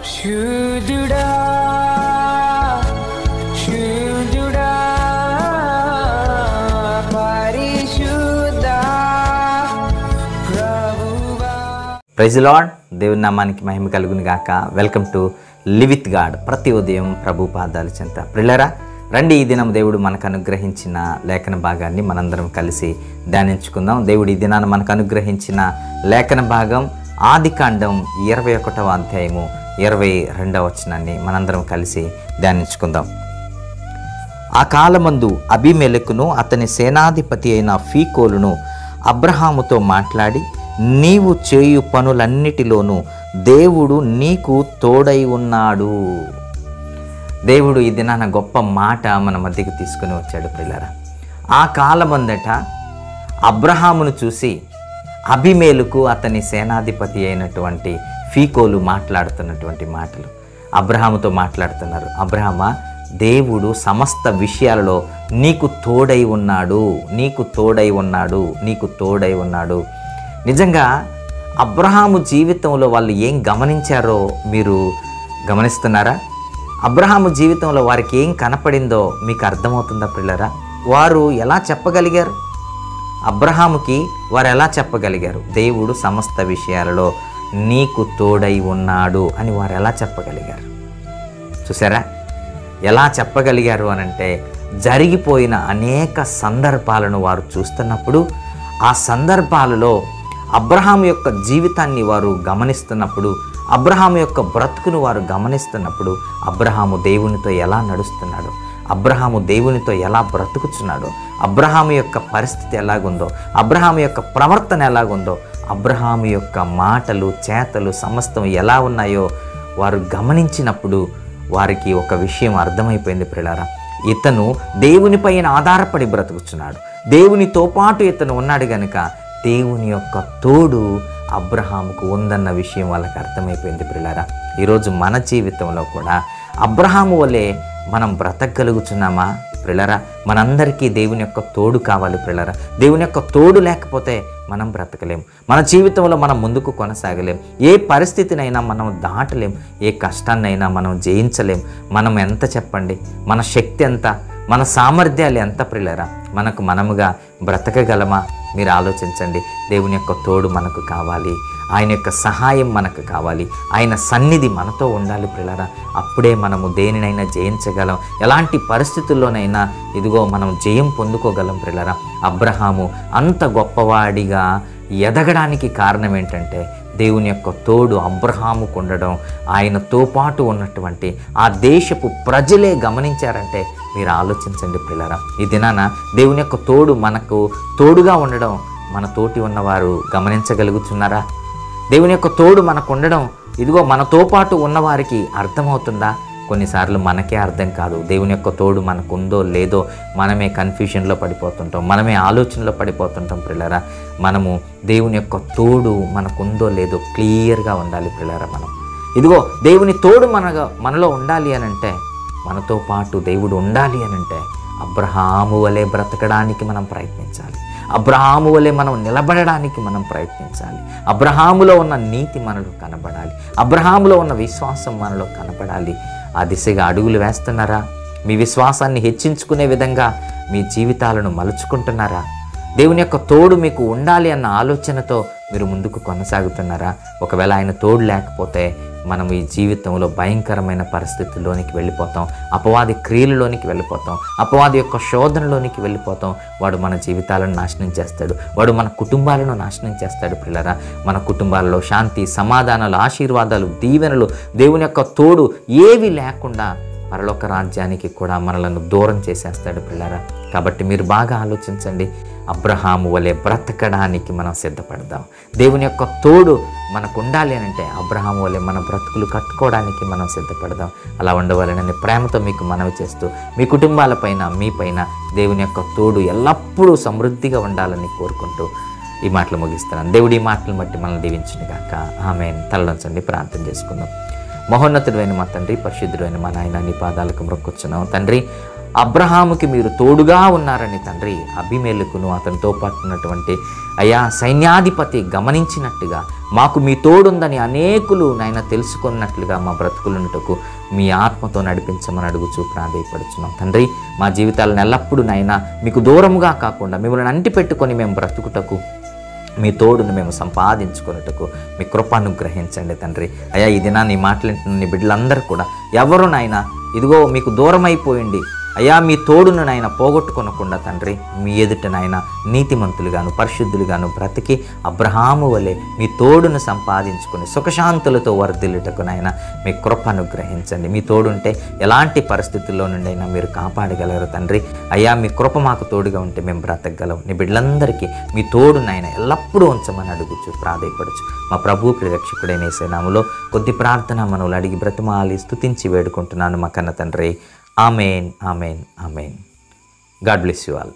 శుద్ధుడా శుద్ధుడా పరిశుద్ధ ప్రభువా. Praise the Lord. దేవుని నామానికి మహిమ కలుగును గాక. Welcome to live with God. ప్రతి ఉదయం ప్రభు పాదాల చెంత. ప్రియులారా, రండి ఈ దినం దేవుడు మనకు అనుగ్రహించిన లేఖన భాగాన్ని మనందరం కలిసి ధ్యానించుకుందాం. దేవుడు ఈ దినాన్ని మనకు అనుగ్రహించిన లేఖన భాగం ఆదికాండం 21వ అధ్యాయము 22వ వచనాన్ని మనందరం కలిసి ధ్యానించుకుందాం. ఆ కాలమందు అబీమెలెకును అతని సేనాధిపతి అయిన ఫీకోలును అబ్రహాముతో మాట్లాడి, నీవు చేయు పనులన్నిటిలోనూ దేవుడు నీకు తోడై ఉన్నాడు. దేవుడు ఈ దినాన గొప్ప మాట మన మధ్యకి తీసుకుని వచ్చాడు. ప్రియులారా, ఆ కాలమందట అబ్రహామును చూసి అబీమెలెకు అతని సేనాధిపతి అయినటువంటి ఫీకోలు మాట్లాడుతున్నటువంటి మాటలు. అబ్రహాముతో మాట్లాడుతున్నారు. అబ్రహామా, దేవుడు సమస్త విషయాలలో నీకు తోడై ఉన్నాడు, నీకు తోడై ఉన్నాడు, నీకు తోడై ఉన్నాడు. నిజంగా అబ్రహాము జీవితంలో వాళ్ళు ఏం గమనించారో మీరు గమనిస్తున్నారా? అబ్రహాము జీవితంలో వారికి ఏం కనపడిందో మీకు అర్థమవుతుందా ప్రియులారా? వారు ఎలా చెప్పగలిగారు? అబ్రహాముకి వారు ఎలా చెప్పగలిగారు? దేవుడు సమస్త విషయాలలో నీకు తోడై ఉన్నాడు అని వారు ఎలా చెప్పగలిగారు? చూసారా ఎలా చెప్పగలిగారు అనంటే, జరిగిపోయిన అనేక సందర్భాలను వారు చూస్తున్నప్పుడు, ఆ సందర్భాలలో అబ్రహాము యొక్క జీవితాన్ని వారు గమనిస్తున్నప్పుడు, అబ్రహాము యొక్క బ్రతుకును వారు గమనిస్తున్నప్పుడు, అబ్రహాము దేవునితో ఎలా నడుస్తున్నాడు, అబ్రహాము దేవునితో ఎలా బ్రతుకుచున్నాడో, అబ్రహాము యొక్క పరిస్థితి ఎలాగుందో, అబ్రహాము యొక్క ప్రవర్తన ఎలాగుందో, అబ్రహాము యొక్క మాటలు చేతలు సమస్తం ఎలా ఉన్నాయో వారు గమనించినప్పుడు వారికి ఒక విషయం అర్థమైపోయింది ప్రియులారా. ఇతను దేవునిపైన ఆధారపడి బ్రతుకుచున్నాడు, దేవునితో పాటు ఇతను ఉన్నాడు గనుక దేవుని యొక్క తోడు అబ్రహాముకు ఉందన్న విషయం వాళ్ళకి అర్థమైపోయింది ప్రియులారా. ఈరోజు మన జీవితంలో కూడా అబ్రహాము వలె మనం బ్రతకగలుగుతున్నామా ప్రియులారా? మనందరికీ దేవుని యొక్క తోడు కావాలి ప్రియులారా. దేవుని యొక్క తోడు లేకపోతే మనం బ్రతకలేం. మన జీవితంలో మనం ముందుకు కొనసాగలేం. ఏ పరిస్థితినైనా మనం దాటలేం. ఏ కష్టాన్నైనా మనం జయించలేం. మనం ఎంత చెప్పండి, మన శక్తి ఎంత, మన సామర్థ్యాలు ఎంత ప్రియులారా? మనకు మనముగా బ్రతకగలమా? మీరు ఆలోచించండి. దేవుని యొక్క తోడు మనకు కావాలి, ఆయన యొక్క సహాయం మనకు కావాలి, ఆయన సన్నిధి మనతో ఉండాలి ప్రియులారా. అప్పుడే మనము దేనినైనా జయించగలం. ఎలాంటి పరిస్థితుల్లోనైనా ఇదిగో మనం జయం పొందుకోగలం ప్రియులారా. అబ్రహాము అంత గొప్పవాడిగా ఎదగడానికి కారణం ఏంటంటే, దేవుని యొక్క తోడు అబ్రహాముకు ఉండడం, ఆయనతో పాటు ఉన్నటువంటి ఆ దేశపు ప్రజలే గమనించారంటే మీరు ఆలోచించండి ప్రియులారా. ఈ దినాన దేవుని యొక్క తోడు మనకు తోడుగా ఉండడం మన తోటి ఉన్నవారు గమనించగలుగుతున్నారా? దేవుని యొక్క తోడు మనకు ఉండడం ఇదిగో మనతో పాటు ఉన్నవారికి అర్థమవుతుందా? కొన్నిసార్లు మనకే అర్థం కాదు. దేవుని యొక్క తోడు మనకు ఉందో లేదో మనమే కన్ఫ్యూజన్లో పడిపోతుంటాం, మనమే ఆలోచనలో పడిపోతుంటాం ప్రియులారా. మనము దేవుని యొక్క తోడు మనకుందో లేదో క్లియర్గా ఉండాలి ప్రియులారా. మనం ఇదిగో దేవుని తోడు మనలో ఉండాలి అనంటే, మనతో పాటు దేవుడు ఉండాలి అనంటే అబ్రహాము వలె బ్రతకడానికి మనం ప్రయత్నించాలి. అబ్రహాము వలె మనం నిలబడడానికి మనం ప్రయత్నించాలి. అబ్రహాములో ఉన్న నీతి మనలో కనబడాలి, అబ్రహాములో ఉన్న విశ్వాసం మనలో కనబడాలి. ఆ దిశగా అడుగులు వేస్తున్నారా? మీ విశ్వాసాన్ని హెచ్చించుకునే విధంగా మీ జీవితాలను మలుచుకుంటున్నారా? దేవుని యొక్క తోడు మీకు ఉండాలి అన్న ఆలోచనతో మీరు ముందుకు కొనసాగుతున్నారా? ఒకవేళ ఆయన తోడు లేకపోతే మనం ఈ జీవితంలో భయంకరమైన పరిస్థితుల్లోనికి వెళ్ళిపోతాం, అపవాది క్రియలలోనికి వెళ్ళిపోతాం, అపవాది యొక్క శోధనలోనికి వెళ్ళిపోతాం. వాడు మన జీవితాలను నాశనం చేస్తాడు, వాడు మన కుటుంబాలను నాశనం చేస్తాడు ప్రియులారా. మన కుటుంబాలలో శాంతి, సమాధానాలు, ఆశీర్వాదాలు, దీవెనలు, దేవుని యొక్క తోడు ఏవి లేకుండా పరలోక రాజ్యానికి కూడా మనలను దూరం చేసేస్తాడు ప్రియులారా. కాబట్టి మీరు బాగా ఆలోచించండి. అబ్రహాము వలె బ్రతకడానికి మనం సిద్ధపడదాం. దేవుని యొక్క తోడు మనకు ఉండాలి అనంటే అబ్రహాము వలె మన బ్రతుకులు కట్టుకోవడానికి మనం సిద్ధపడదాం. అలా ఉండవాలని ప్రేమతో మీకు మనవి చేస్తూ, మీ కుటుంబాలపైన మీపైన దేవుని యొక్క తోడు ఎల్లప్పుడూ సమృద్ధిగా ఉండాలని కోరుకుంటూ ఈ మాటలు ముగిస్తున్నాను. దేవుడి ఈ మాటలను బట్టి మనల్ని దీవించును గాక. ఆమేన్. తలవంచండి, ప్రార్థన చేసుకుందాం. మహోన్నతుడైన మా తండ్రి, పరిశుద్ధుడైన మా నాయన, నీ పాదాలకు మొక్కుచున్నాం తండ్రి. అబ్రహాముకి మీరు తోడుగా ఉన్నారని తండ్రి అబీమెలెకును అతనితో పాటు ఉన్నటువంటి అయా సైన్యాధిపతి గమనించినట్టుగా మాకు మీ తోడుందని అనేకులు నాయన తెలుసుకున్నట్లుగా మా బ్రతుకులున్నటకు మీ ఆత్మతో నడిపించమని అడుగుచూ ప్రాధేయపడుచున్నాం తండ్రి. మా జీవితాలను ఎల్లప్పుడూ నాయన మీకు దూరముగా కాకుండా మిమ్మల్ని అంటి పెట్టుకొని మేము బ్రతుకుటకు మీ తోడును మేము సంపాదించుకున్నట్టుకు మీ కృప అనుగ్రహించండి తండ్రి. అయ్యా ఈ దినాన్ని మాట్లాడుతున్న నీ బిడ్డలందరూ కూడా ఎవరు నాయన ఇదిగో మీకు దూరం అయిపోయింది అయ్యా మీ తోడును నాయన పోగొట్టుకొనకుండా తండ్రి మీ ఎదుట నాయన నీతిమంతులుగాను పరిశుద్ధులుగాను బ్రతికి అబ్రహాము వలె మీ తోడును సంపాదించుకొని సుఖశాంతులతో వర్ధిల్లుటకు నాయన మీ కృప అనుగ్రహించండి. మీ తోడుంటే ఎలాంటి పరిస్థితుల్లో నుండి అయినా మీరు కాపాడగలరు తండ్రి. అయ్యా మీ కృప మాకు తోడుగా ఉంటే మేము బ్రతకగలం. నీ బిడ్డలందరికీ మీ తోడు నాయన ఎల్లప్పుడూ ఉంచమని అడుగుచు ప్రాధేయపడుచు మా ప్రభు ప్రియరక్షకుడైన యేసు నామములో కొద్ది ప్రార్థన మనవులు అడిగి బ్రతిమాలి స్తుతించి వేడుకుంటున్నాను మా కన్న తండ్రి. Amen amen amen. God bless you all.